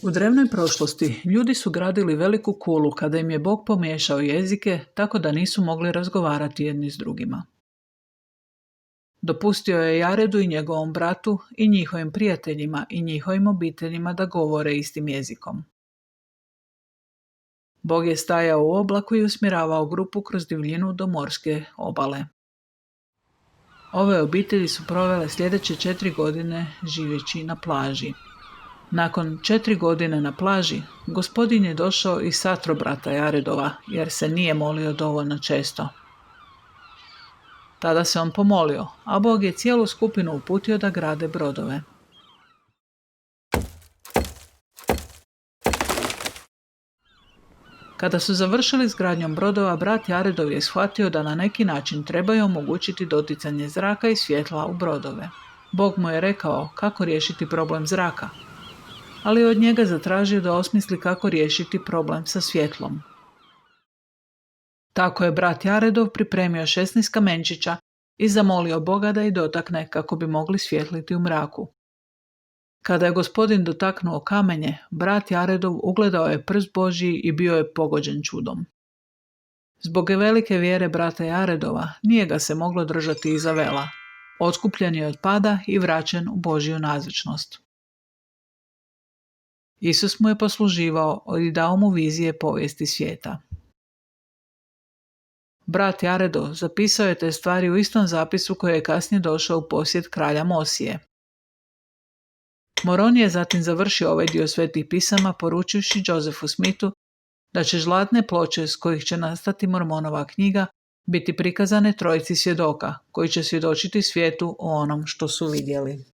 U drevnoj prošlosti ljudi su gradili veliku kulu kada im je Bog pomiješao jezike tako da nisu mogli razgovarati jedni s drugima. Dopustio je Jaredu i njegovom bratu i njihovim prijateljima i njihovim obiteljima da govore istim jezikom. Bog je stajao u oblaku i usmjeravao grupu kroz divljinu do morske obale. Ove obitelji su provele sljedeće 4 godine živeći na plaži. Nakon 4 godine na plaži, Gospodin je došao i satro brata Jaredova, jer se nije molio dovoljno često. Tada se on pomolio, a Bog je cijelu skupinu uputio da grade brodove. Kada su završili s gradnjom brodova, brat Jaredov je shvatio da na neki način trebaju omogućiti doticanje zraka i svjetla u brodove. Bog mu je rekao kako riješiti problem zraka, ali od njega zatražio da osmisli kako riješiti problem sa svjetlom. Tako je brat Jaredov pripremio 16 kamenčića i zamolio Boga da ih dotakne kako bi mogli svjetliti u mraku. Kada je Gospodin dotaknuo kamenje, brat Jaredov ugledao je prst Božji i bio je pogođen čudom. Zbog velike vjere brata Jaredova nije ga se moglo držati iza vela. Otkupljen je od pada i vraćen u Božju nazočnost. Isus mu je posluživao i dao mu vizije povijesti svijeta. Brat Jaredov zapisao je te stvari u istom zapisu koji je kasnije došao u posjed kralja Mosije. Moron je zatim završio ovaj dio svetih pisama poručivši Josephu Smithu da će zlatne ploče s kojih će nastati Mormonova knjiga biti prikazane trojici svjedoka koji će svjedočiti svijetu o onom što su vidjeli.